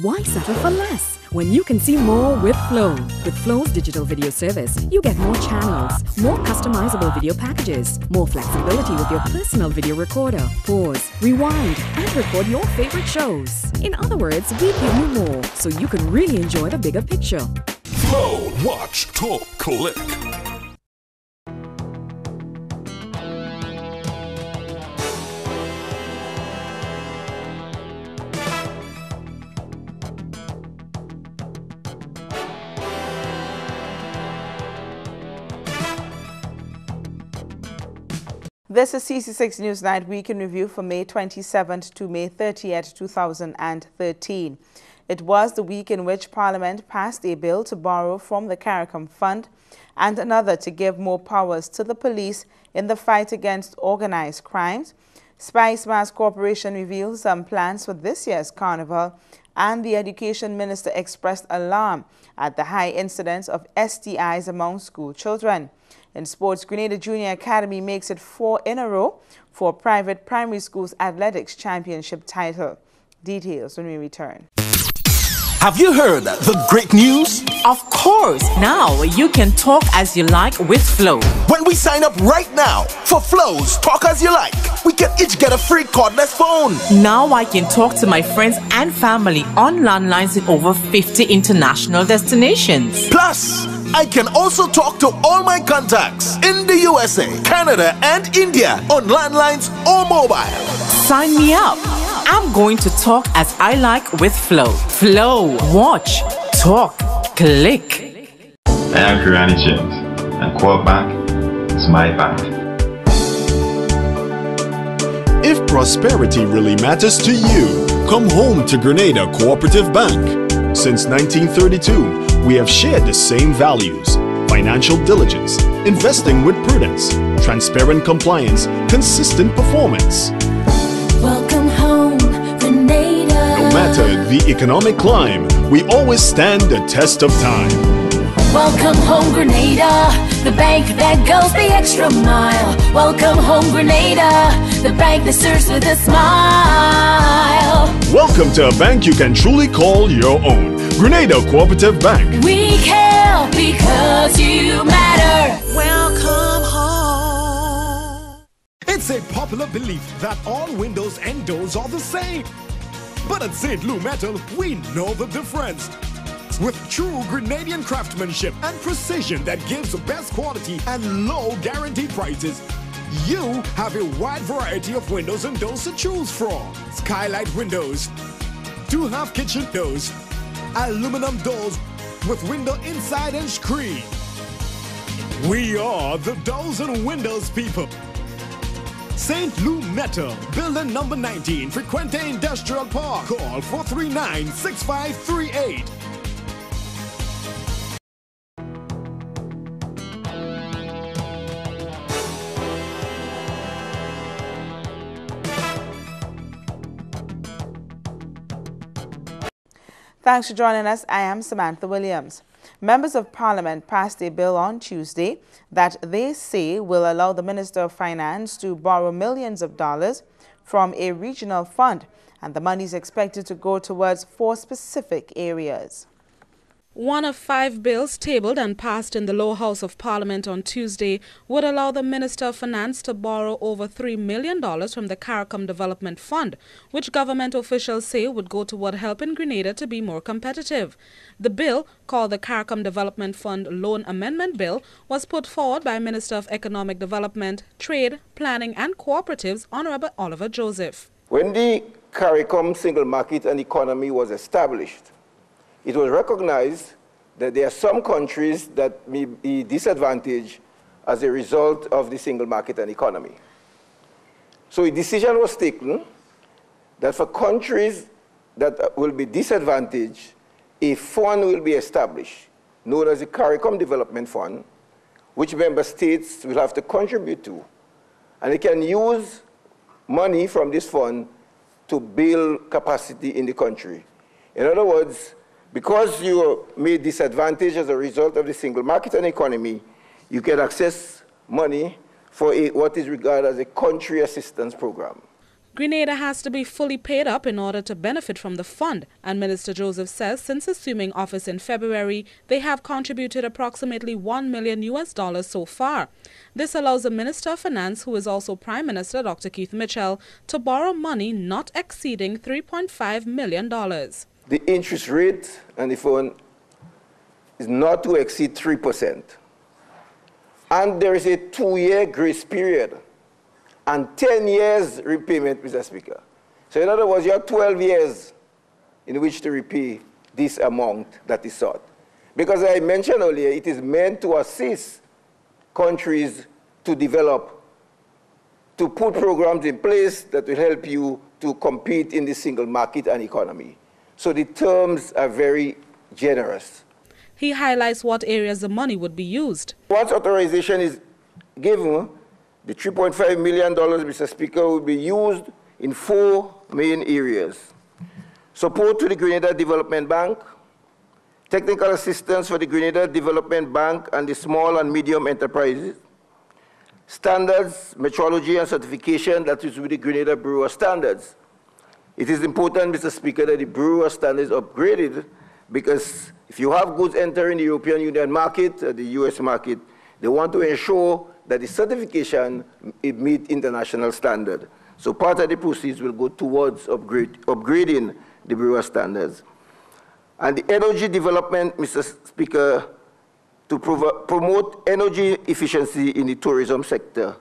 Why settle for less when you can see more with Flow? With Flow's digital video service, you get more channels, more customizable video packages, more flexibility with your personal video recorder. Pause, rewind, and record your favorite shows. In other words, we give you more so you can really enjoy the bigger picture. Flow, watch, talk, click. This is CC6 Newsnight Week in Review for May 27th to May 30th, 2013. It was the week in which Parliament passed a bill to borrow from the CARICOM Fund and another to give more powers to the police in the fight against organized crimes. Spice Mass Corporation reveals some plans for this year's carnival, and the Education Minister expressed alarm at the high incidence of STIs among school children. In sports, Grenada Junior Academy makes it 4 in a row for private primary schools athletics championship title. Details when we return. Have you heard the great news? Of course, now you can talk as you like with Flow. When we sign up right now for Flow's Talk As You Like, we can each get a free cordless phone. Now I can talk to my friends and family on landlines in over 50 international destinations. Plus, I can also talk to all my contacts in the USA, Canada, and India on landlines or mobile. Sign me up. I'm going to talk as I like with Flow. Flow, watch, talk, click. I am Kuriani James, and Co-op Bank is my bank. If prosperity really matters to you, come home to Grenada Cooperative Bank. Since 1932, we have shared the same values: financial diligence, investing with prudence, transparent compliance, consistent performance. Welcome home, Grenada. No matter the economic climb, we always stand the test of time. Welcome home, Grenada, the bank that goes the extra mile. Welcome home, Grenada, the bank that serves with a smile. Welcome to a bank you can truly call your own. Grenada Cooperative Bank. We care because you matter. Welcome home. It's a popular belief that all windows and doors are the same. But at St. Lou Metal, we know the difference. With true Grenadian craftsmanship and precision that gives the best quality and low guaranteed prices, you have a wide variety of windows and doors to choose from. Skylight windows, 2-half kitchen doors, aluminum doors with window inside and screen. We are the doors and windows people. St. Lou Metal, building number 19, Frequente Industrial Park. Call 439-6538. Thanks for joining us. I am Samantha Williams. Members of Parliament passed a bill on Tuesday that they say will allow the Minister of Finance to borrow millions of dollars from a regional fund, and the money is expected to go towards 4 specific areas. One of 5 bills tabled and passed in the lower house of Parliament on Tuesday would allow the Minister of Finance to borrow over $3 million from the CARICOM Development Fund, which government officials say would go toward helping Grenada to be more competitive. The bill, called the CARICOM Development Fund Loan Amendment Bill, was put forward by Minister of Economic Development, Trade, Planning and Cooperatives, Honorable Oliver Joseph. When the CARICOM Single Market and Economy was established, it was recognized that there are some countries that may be disadvantaged as a result of the single market and economy. So a decision was taken that for countries that will be disadvantaged, a fund will be established, known as the CARICOM Development Fund, which member states will have to contribute to. And they can use money from this fund to build capacity in the country. In other words, because you are made disadvantaged as a result of the single market and economy, you can access money for what is regarded as a country assistance program. Grenada has to be fully paid up in order to benefit from the fund, and Minister Joseph says since assuming office in February, they have contributed approximately $1 million so far. This allows the Minister of Finance, who is also Prime Minister Dr. Keith Mitchell, to borrow money not exceeding $3.5 million. The interest rate and the fund is not to exceed 3%. And there is a 2-year grace period and 10 years repayment, Mr. Speaker. So in other words, you have 12 years in which to repay this amount that is sought. Because I mentioned earlier, it is meant to assist countries to develop, to put programs in place that will help you to compete in the single market and economy. So the terms are very generous. He highlights what areas the money would be used. Once authorization is given, the $3.5 million, Mr. Speaker, will be used in 4 main areas. Support to the Grenada Development Bank, technical assistance for the Grenada Development Bank and the small and medium enterprises, standards, metrology and certification, that is with the Grenada Bureau of Standards. It is important, Mr. Speaker, that the Bureau of Standards is upgraded, because if you have goods entering the European Union market, the US market, they want to ensure that the certification meets international standard. So part of the proceeds will go towards upgrading the Bureau of Standards. And the energy development, Mr. Speaker, to promote energy efficiency in the tourism sector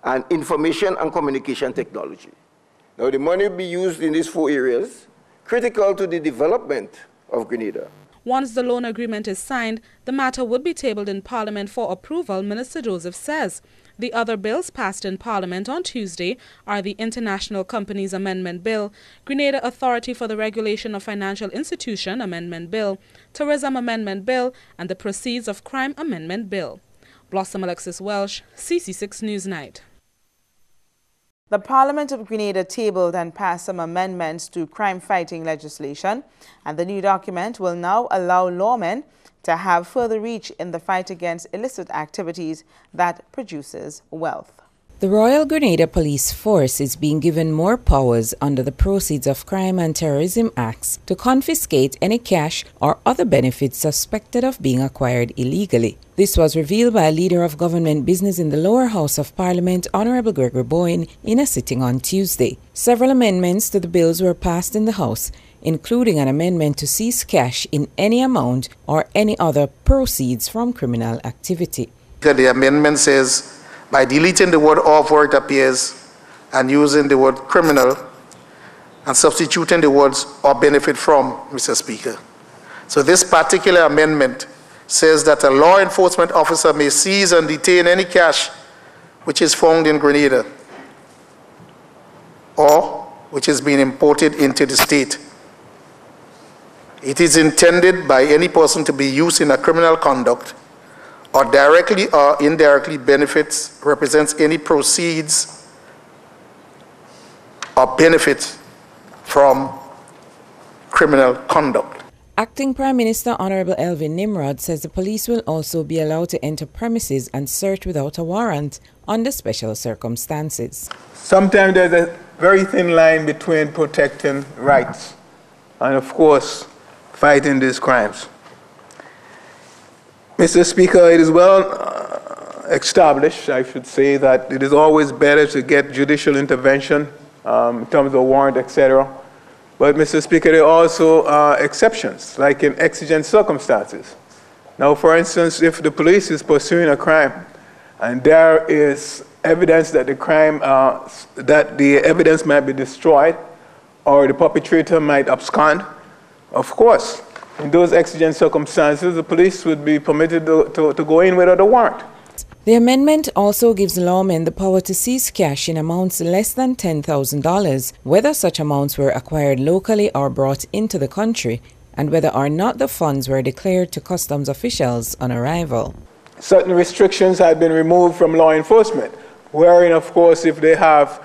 and information and communication technology. Now the money will be used in these 4 areas, critical to the development of Grenada. Once the loan agreement is signed, the matter would be tabled in Parliament for approval, Minister Joseph says. The other bills passed in Parliament on Tuesday are the International Companies Amendment Bill, Grenada Authority for the Regulation of Financial Institution Amendment Bill, Tourism Amendment Bill, and the Proceeds of Crime Amendment Bill. Blossom Alexis Welsh, CC6 Newsnight. The Parliament of Grenada tabled and passed some amendments to crime-fighting legislation, and the new document will now allow lawmen to have further reach in the fight against illicit activities that produces wealth. The Royal Grenada Police Force is being given more powers under the Proceeds of Crime and Terrorism Acts to confiscate any cash or other benefits suspected of being acquired illegally. This was revealed by a leader of government business in the lower house of Parliament, Honourable Gregory Boyne, in a sitting on Tuesday. Several amendments to the bills were passed in the House, including an amendment to seize cash in any amount or any other proceeds from criminal activity. The amendment says, by deleting the word "of" where it appears and using the word "criminal" and substituting the words "or benefit from," Mr. Speaker. So this particular amendment says that a law enforcement officer may seize and detain any cash which is found in Grenada or which has been imported into the state. It is intended by any person to be used in a criminal conduct or directly or indirectly benefits, represents any proceeds or benefits from criminal conduct. Acting Prime Minister Honourable Elvin Nimrod says the police will also be allowed to enter premises and search without a warrant under special circumstances. Sometimes there's a very thin line between protecting rights and, of course, fighting these crimes. Mr. Speaker, it is well established, I should say, that it is always better to get judicial intervention in terms of warrant, etc. But, Mr. Speaker, there are also exceptions, like in exigent circumstances. Now, for instance, if the police is pursuing a crime and there is evidence that the crime, that the evidence might be destroyed or the perpetrator might abscond, of course, in those exigent circumstances, the police would be permitted to go in without a warrant. The amendment also gives lawmen the power to seize cash in amounts less than $10,000, whether such amounts were acquired locally or brought into the country, and whether or not the funds were declared to customs officials on arrival. Certain restrictions have been removed from law enforcement, wherein, of course, if they have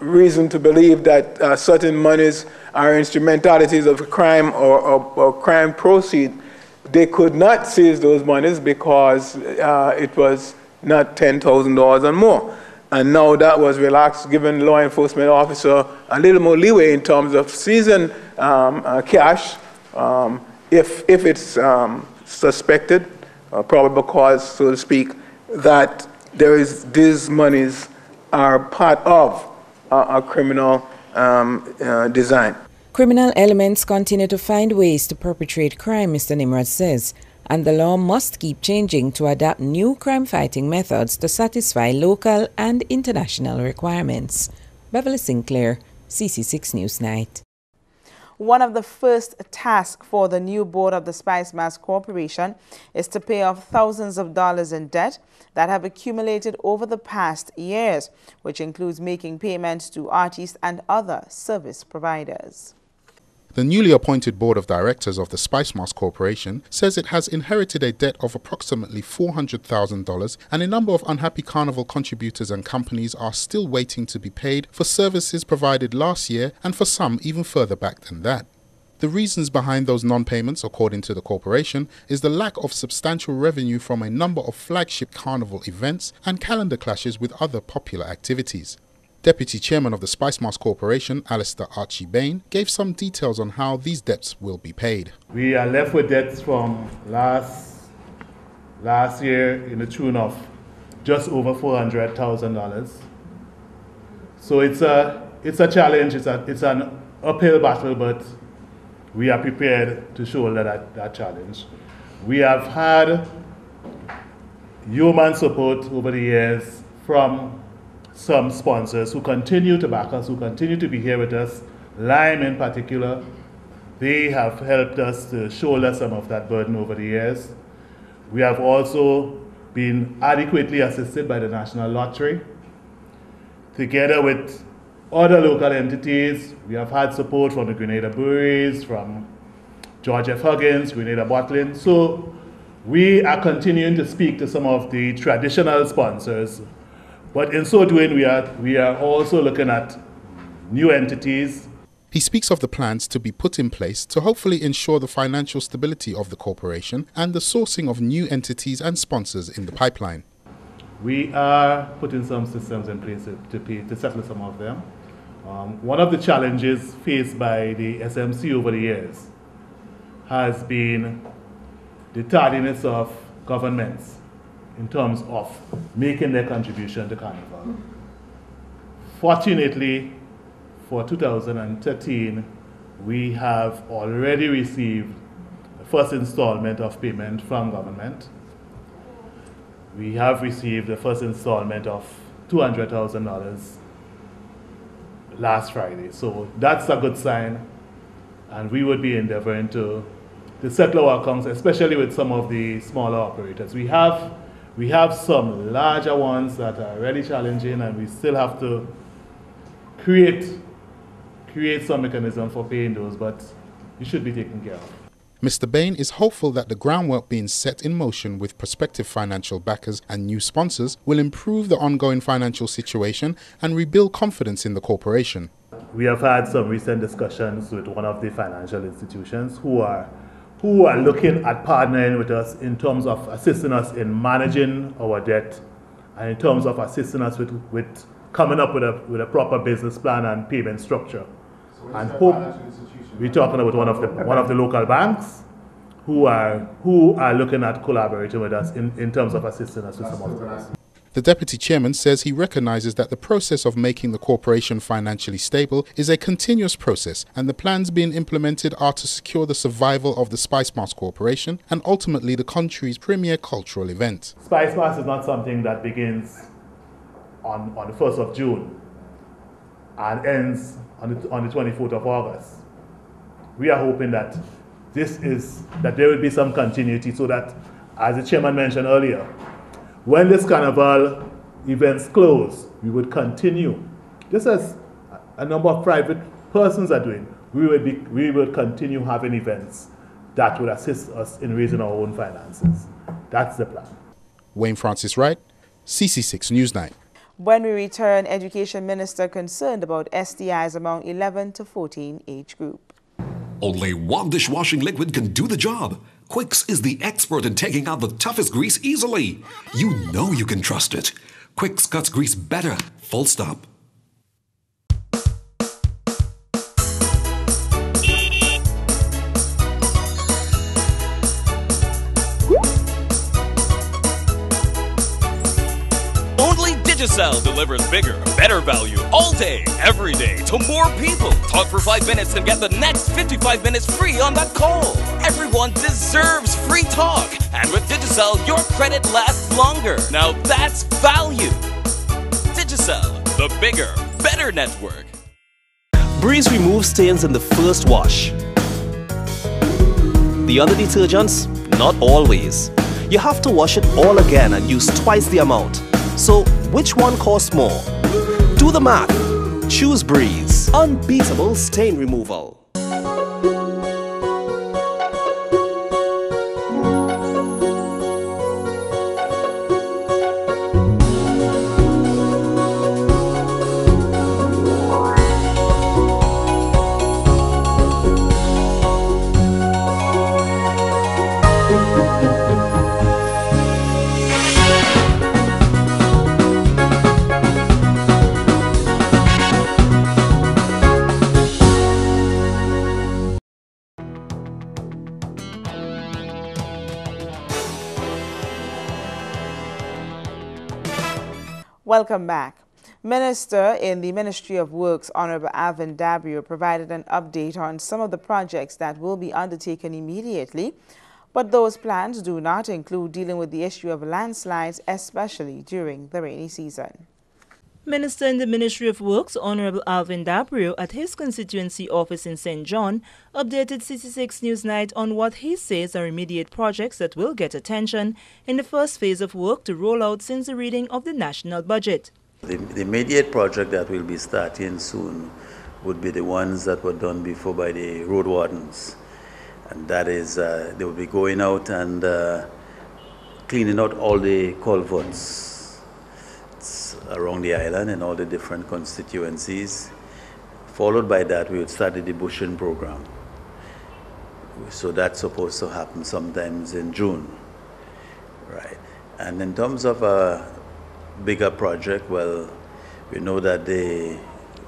reason to believe that certain monies are instrumentalities of a crime or crime proceed, they could not seize those monies because it was not $10,000 and more. And now that was relaxed, giving law enforcement officer a little more leeway in terms of seizing cash if it's suspected, probable cause, so to speak, that these monies are part of a criminal design. Criminal elements continue to find ways to perpetrate crime, Mr. Nimrod says, and the law must keep changing to adapt new crime-fighting methods to satisfy local and international requirements. Beverly Sinclair, CC6 Newsnight. One of the first tasks for the new board of the Spice Mass Corporation is to pay off thousands of dollars in debt that have accumulated over the past years, which includes making payments to artists and other service providers. The newly appointed board of directors of the Spice Mass Corporation says it has inherited a debt of approximately $400,000, and a number of unhappy carnival contributors and companies are still waiting to be paid for services provided last year, and for some even further back than that. The reasons behind those non-payments, according to the corporation, is the lack of substantial revenue from a number of flagship carnival events and calendar clashes with other popular activities. Deputy Chairman of the Spice Mass Corporation, Alistair Archie Bain, gave some details on how these debts will be paid. We are left with debts from last year in the tune of just over $400,000. So it's a challenge, it's an uphill battle, but we are prepared to shoulder that challenge. We have had human support over the years from some sponsors who continue to back us, who continue to be here with us. Lime in particular, they have helped us to shoulder some of that burden over the years. We have also been adequately assisted by the National Lottery. Together with other local entities, we have had support from the Grenada Breweries, from George F. Huggins, Grenada Bottling. So we are continuing to speak to some of the traditional sponsors. But in so doing, we are also looking at new entities. He speaks of the plans to be put in place to hopefully ensure the financial stability of the corporation and the sourcing of new entities and sponsors in the pipeline. We are putting some systems in place to settle some of them. One of the challenges faced by the SMC over the years has been the tardiness of governments in terms of making their contribution to Carnival. Fortunately, for 2013, we have already received the first installment of payment from government. We have received the first installment of $200,000 last Friday. So that's a good sign, and we would be endeavoring to settle our accounts, especially with some of the smaller operators. We have some larger ones that are really challenging, and we still have to create some mechanism for paying those, but it should be taken care of. Mr. Bain is hopeful that the groundwork being set in motion with prospective financial backers and new sponsors will improve the ongoing financial situation and rebuild confidence in the corporation. We have had some recent discussions with one of the financial institutions who are looking at partnering with us in terms of assisting us in managing our debt and in terms of assisting us with coming up with a proper business plan and payment structure. So and hope we're talking about one of the local banks who are looking at collaborating with us in terms of assisting us with some of this. The Deputy Chairman says he recognizes that the process of making the corporation financially stable is a continuous process, and the plans being implemented are to secure the survival of the Spice Mass Corporation and ultimately the country's premier cultural event. Spice Mass is not something that begins on the 1st of June and ends on the 24th of August. We are hoping that there will be some continuity so that, as the Chairman mentioned earlier, when this Carnival events close, we would continue, just as a number of private persons are doing, we would continue having events that would assist us in raising our own finances. That's the plan. Wayne Francis Wright, CC6 Newsnight. When we return, Education Minister concerned about STIs among 11 to 14 age group. Only one dishwashing liquid can do the job. Quicks is the expert in taking out the toughest grease easily. You know you can trust it. Quicks cuts grease better. Full stop. Only Digicel delivers bigger, better value all day, every day to more people. Talk for 5 minutes and get the next 55 minutes free on that call. Everyone deserves free talk. And with Digicel, your credit lasts longer. Now that's value. Digicel, the bigger, better network. Breeze removes stains in the first wash. The other detergents, not always. You have to wash it all again and use twice the amount. So, which one costs more? Do the math. Choose Breeze. Unbeatable stain removal. Welcome back. Minister in the Ministry of Works, Honorable Alvin Dabrio, provided an update on some of the projects that will be undertaken immediately, but those plans do not include dealing with the issue of landslides, especially during the rainy season. Minister in the Ministry of Works, Honorable Alvin Dabrio, at his constituency office in St. John, updated CC6 Newsnight on what he says are immediate projects that will get attention in the first phase of work to roll out since the reading of the national budget. The immediate project that will be starting soon would be the ones that were done before by the road wardens. And that is, they will be going out and cleaning out all the culverts around the island and all the different constituencies. Followed by that, we would start the bushing program. So that's supposed to happen sometimes in June, right? And in terms of a bigger project, well, we know that the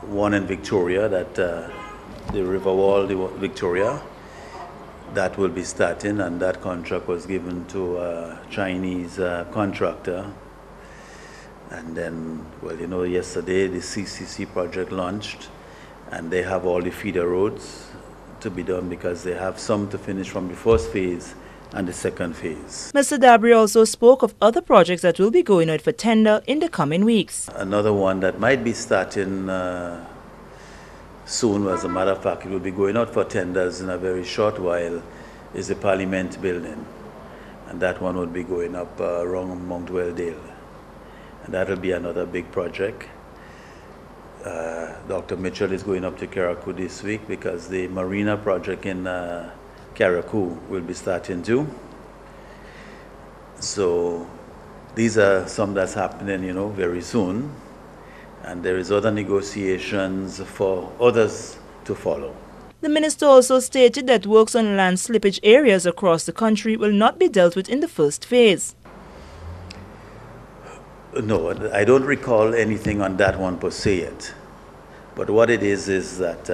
one in Victoria, that the river wall, Victoria, that will be starting, and that contract was given to a Chinese contractor. And then, well, you know, yesterday the CC6 project launched, and they have all the feeder roads to be done because they have some to finish from the first phase and the second phase. Mr. Dabrio also spoke of other projects that will be going out for tender in the coming weeks. Another one that might be starting soon, as a matter of fact, it will be going out for tenders in a very short while, is the Parliament building. And that one will be going up around Mount Welldale. And that will be another big project. Dr. Mitchell is going up to Carriacou this week because the marina project in Carriacou will be starting too. So these are some that's happening, you know, very soon. And there is other negotiations for others to follow. The minister also stated that works on land slippage areas across the country will not be dealt with in the first phase. No, I don't recall anything on that one per se yet. But what it is that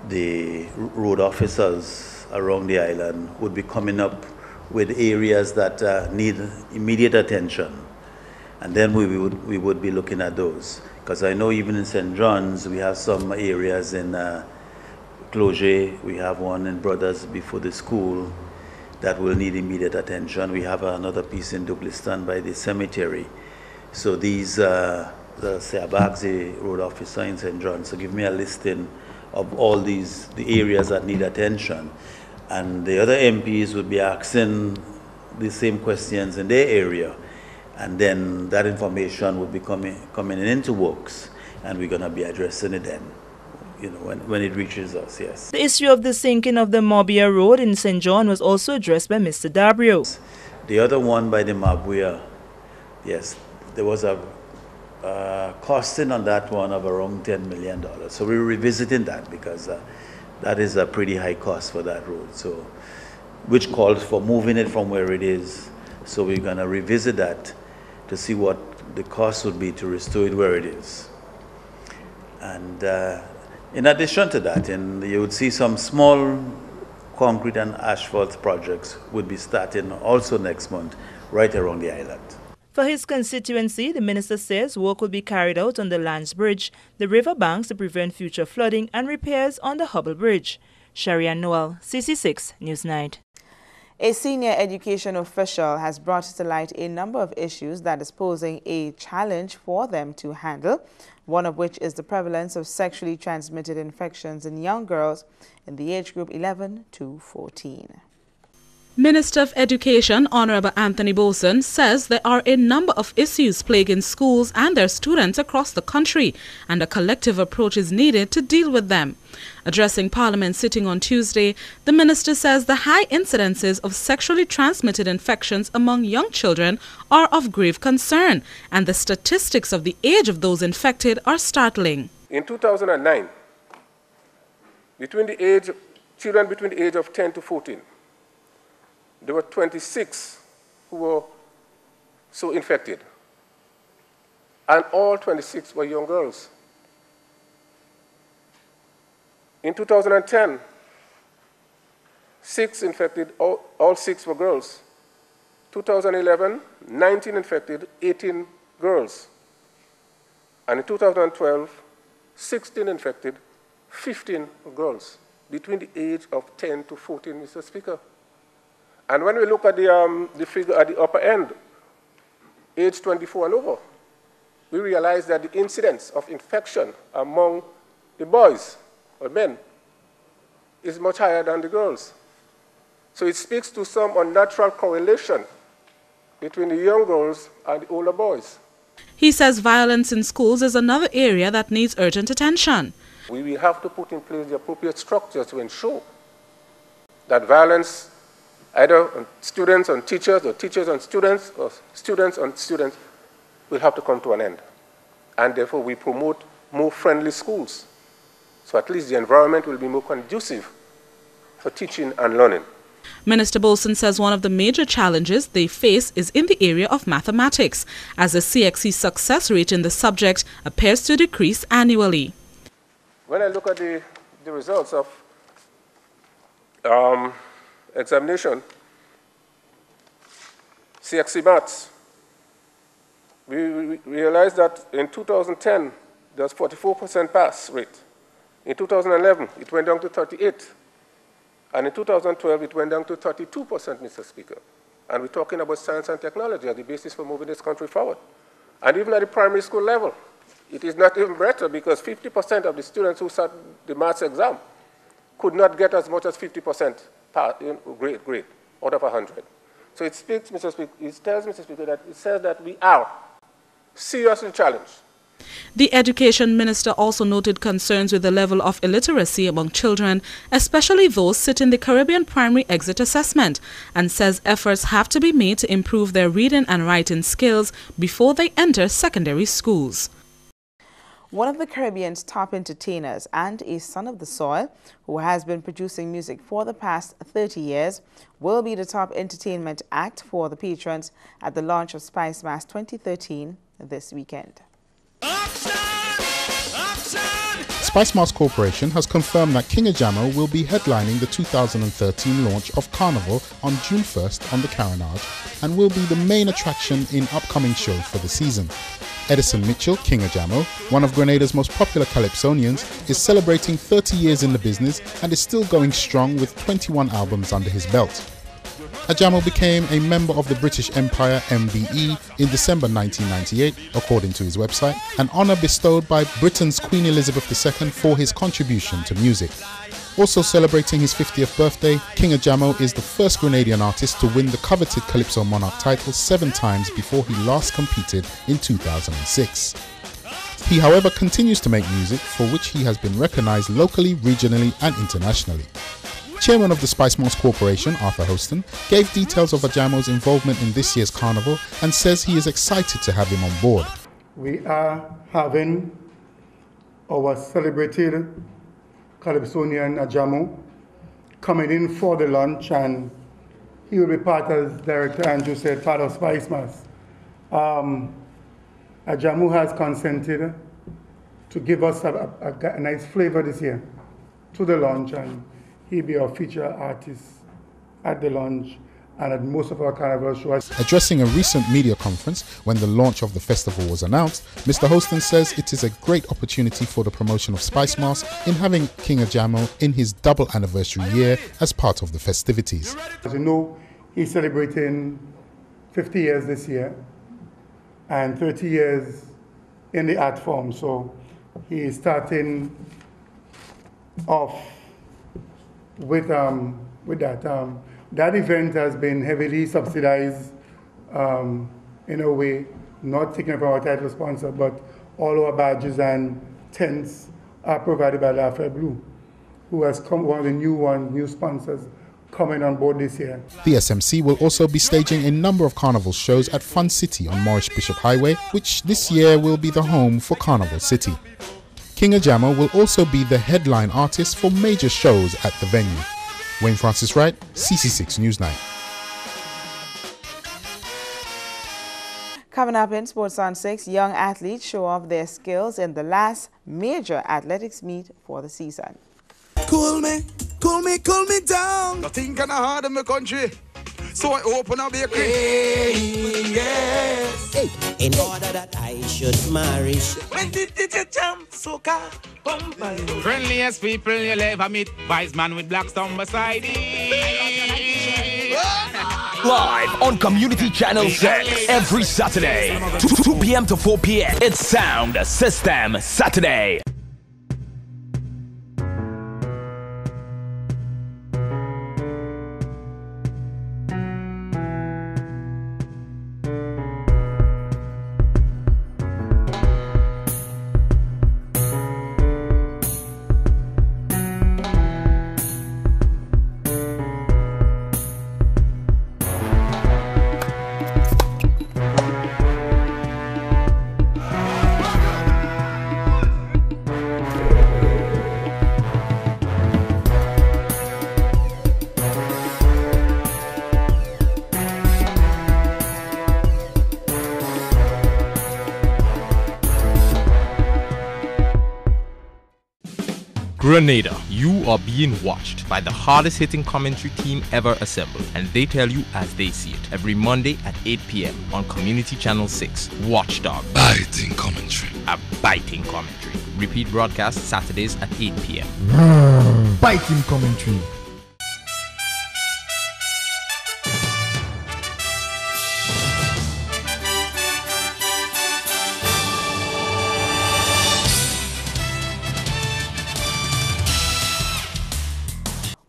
the road officers around the island would be coming up with areas that need immediate attention. And then we would be looking at those. Because I know even in St. John's, we have some areas in Cloget, we have one in Brothers before the school that will need immediate attention. We have another piece in Douglaston by the cemetery. So these, the Abagzi road officer in St. John, so give me a listing of all these, the areas that need attention. And the other MPs would be asking the same questions in their area. And then that information would be coming into works, and we're going to be addressing it then, you know, when it reaches us, yes. The issue of the sinking of the Mabouya Road in St. John was also addressed by Mr. Dabrio. The other one by the Mabouya, yes, there was a costing on that one of around $10 million. So we're revisiting that because that is a pretty high cost for that road. So, which calls for moving it from where it is. So we're going to revisit that to see what the cost would be to restore it where it is. And in addition to that, you would see some small concrete and asphalt projects would be starting also next month right around the island. For his constituency, the minister says work will be carried out on the Lands Bridge, the river banks to prevent future flooding, and repairs on the Hubble Bridge. Sharian Noel, CC6 Newsnight. A senior education official has brought to light a number of issues that is posing a challenge for them to handle, one of which is the prevalence of sexually transmitted infections in young girls in the age group 11 to 14. Minister of Education Honorable Anthony Boson says there are a number of issues plaguing schools and their students across the country, and a collective approach is needed to deal with them. Addressing Parliament sitting on Tuesday, the minister says the high incidences of sexually transmitted infections among young children are of grave concern, and the statistics of the age of those infected are startling. In 2009, children between the age of 10 to 14, there were 26 who were so infected, and all 26 were young girls. In 2010, 6 infected, all 6 were girls. 2011, 19 infected, 18 girls. And in 2012, 16 infected, 15 were girls, between the age of 10 to 14, Mr. Speaker. And when we look at the figure at the upper end, age 24 and over, we realize that the incidence of infection among the boys or men is much higher than the girls. So it speaks to some unnatural correlation between the young girls and the older boys. He says violence in schools is another area that needs urgent attention. We will have to put in place the appropriate structures to ensure that violence, either on students on teachers, or teachers on students, or students on students, will have to come to an end. And therefore, we promote more friendly schools. So at least the environment will be more conducive for teaching and learning. Minister Boson says one of the major challenges they face is in the area of mathematics, as the CXC success rate in the subject appears to decrease annually. When I look at the results of examination, CXC Maths, we realized that in 2010, there was 44% pass rate. In 2011, it went down to 38. And in 2012, it went down to 32%, Mr. Speaker. And we're talking about science and technology as the basis for moving this country forward. And even at the primary school level, it is not even better, because 50% of the students who sat the maths exam could not get as much as 50% grade out of 100. So it speaks, Mr. Speaker, it tells Mr. Speaker that it says that we are seriously challenged. The Education Minister also noted concerns with the level of illiteracy among children, especially those sitting the Caribbean Primary Exit Assessment, and says efforts have to be made to improve their reading and writing skills before they enter secondary schools. One of the Caribbean's top entertainers and a son of the soil, who has been producing music for the past 30 years, will be the top entertainment act for the patrons at the launch of Spice Mass 2013 this weekend. Spice Mass Corporation has confirmed that King Ajamo will be headlining the 2013 launch of Carnival on June 1st on the Carenage, and will be the main attraction in upcoming shows for the season. Edison Mitchell, King Ajamo, one of Grenada's most popular calypsonians, is celebrating 30 years in the business and is still going strong with 21 albums under his belt. Ajamo became a member of the British Empire MBE in December 1998, according to his website, an honour bestowed by Britain's Queen Elizabeth II for his contribution to music. Also celebrating his 50th birthday, King Ajamo is the first Grenadian artist to win the coveted Calypso Monarch title 7 times before he last competed in 2006. He, however, continues to make music for which he has been recognised locally, regionally and internationally. Chairman of the Spice Mass Corporation, Arthur Hoston, gave details of Ajamo's involvement in this year's carnival and says he is excited to have him on board. We are having our celebrated Calypsonian Ajamo coming in for the lunch, and he will be part, as Director Andrew said, part of Spice Mass. Ajamu has consented to give us a nice flavor this year to the launch, and he'll be our feature artist at the launch and at most of our carnival shows. Addressing a recent media conference when the launch of the festival was announced, Mr. Hostin says it is a great opportunity for the promotion of Spice Mass in having King Ajamo in his double anniversary year as part of the festivities. As you know, he's celebrating 50 years this year and 30 years in the art form, so he is starting off with that. That event has been heavily subsidized in a way, not taken from our title sponsor, but all our badges and tents are provided by La Fête Blue, who has come, one of the new sponsors coming on board this year. The SMC will also be staging a number of carnival shows at Fun City on Morris Bishop Highway, which this year will be the home for Carnival City. King Ajamo will also be the headline artist for major shows at the venue. Wayne Francis Wright, CC6 Newsnight. Coming up in Sports on 6, young athletes show off their skills in the last major athletics meet for the season. Cool me down. Nothing can hard in my country. So I open a bakery. Hey, yes. Hey, in order that I should marry. When did you jump, soca? Friendliest people you'll ever meet. Wise man with black stone beside him. Live on Community Channel 6 every Saturday, 2 p.m. to 4 p.m. It's Sound System Saturday. Grenada, you are being watched by the hardest hitting commentary team ever assembled, and they tell you as they see it every Monday at 8 p.m. on Community Channel 6. Watchdog. Biting commentary. A biting commentary. Repeat broadcast Saturdays at 8 p.m. Biting commentary.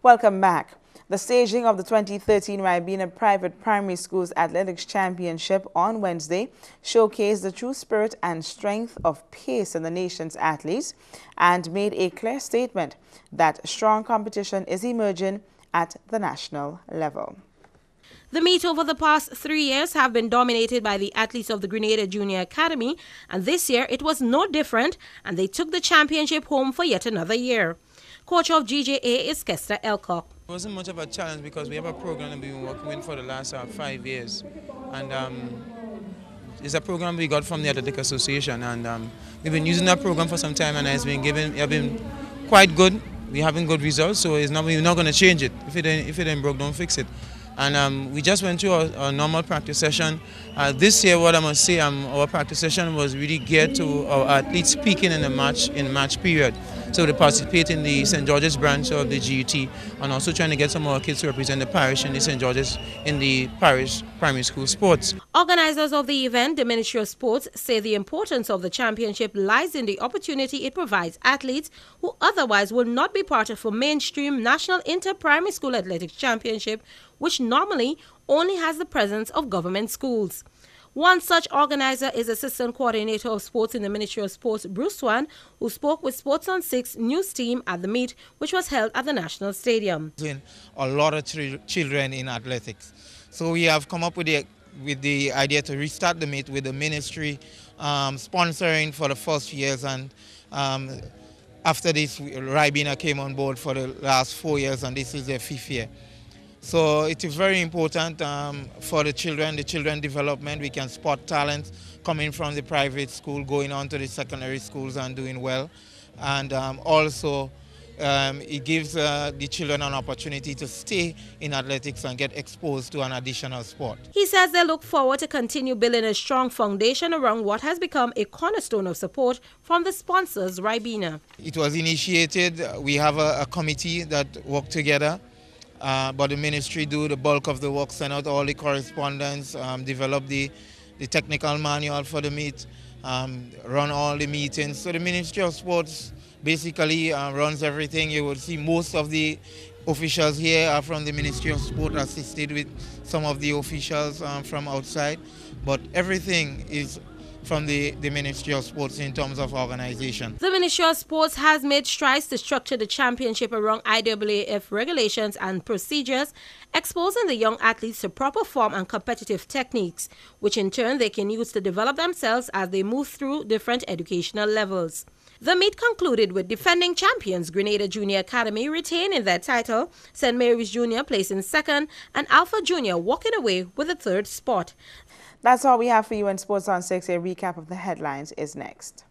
Welcome back. The staging of the 2013 Ribena Private Primary Schools Athletics Championship on Wednesday showcased the true spirit and strength of pace in the nation's athletes and made a clear statement that strong competition is emerging at the national level. The meet over the past 3 years have been dominated by the athletes of the Grenada Junior Academy, and this year it was no different, and they took the championship home for yet another year. Coach of GJA is Kester Elcock. It wasn't much of a challenge because we have a program that we've been working with for the last 5 years. And it's a program we got from the Athletic Association. And we've been using that program for some time, and it's been quite good. We're having good results, so we're not going to change it. If it ain't broke, don't fix it. And we just went through a normal practice session. This year, what I must say, our practice session was really geared to our athletes peaking in the match period. So they participate in the St. George's branch of the GUT, and also trying to get some more kids to represent the parish in the St. George's in the parish primary school sports. Organizers of the event, the Ministry of Sports, say the importance of the championship lies in the opportunity it provides athletes who otherwise will not be part of a mainstream national inter-primary school athletics championship, which normally only has the presence of government schools. One such organizer is Assistant Coordinator of Sports in the Ministry of Sports, Bruce Swan, who spoke with Sports on 6 news team at the meet, which was held at the National Stadium. A lot of children in athletics. So we have come up with the idea to restart the meet with the ministry sponsoring for the first years, and after this, Ribena came on board for the last 4 years, and this is their 5th year. So it is very important for the children development. We can spot talent coming from the private school, going on to the secondary schools and doing well. And also it gives the children an opportunity to stay in athletics and get exposed to an additional sport. He says they look forward to continue building a strong foundation around what has become a cornerstone of support from the sponsors, Ribena. It was initiated. We have a committee that work together. But the ministry do the bulk of the work, send out all the correspondence, develop the technical manual for the meet, run all the meetings. So the Ministry of Sports basically runs everything. You will see most of the officials here are from the Ministry of Sport, assisted with some of the officials from outside. But everything is from the Ministry of Sports in terms of organization. The Ministry of Sports has made strides to structure the championship around IAAF regulations and procedures, exposing the young athletes to proper form and competitive techniques, which in turn they can use to develop themselves as they move through different educational levels. The meet concluded with defending champions Grenada Junior Academy retaining their title, St. Mary's Junior placing second, and Alpha Junior walking away with the third spot. That's all we have for you in Sports on 6. A recap of the headlines is next.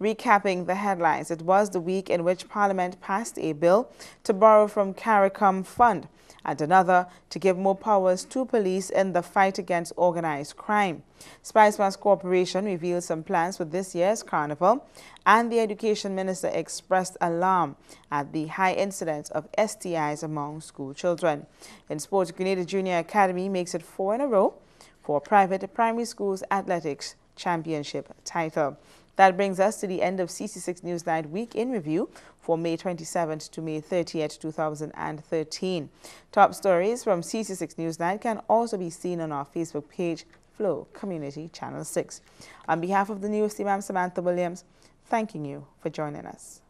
Recapping the headlines, it was the week in which Parliament passed a bill to borrow from CARICOM Fund and another to give more powers to police in the fight against organized crime. Spicemas Corporation revealed some plans for this year's carnival, and the Education Minister expressed alarm at the high incidence of STIs among school children. In sports, Grenada Junior Academy makes it 4 in a row for private primary schools athletics championship title. That brings us to the end of CC6 Newsnight Week in Review for May 27th to May 30th, 2013. Top stories from CC6 Newsnight can also be seen on our Facebook page, Flow Community Channel 6. On behalf of the news team, I'm Samantha Williams, thanking you for joining us.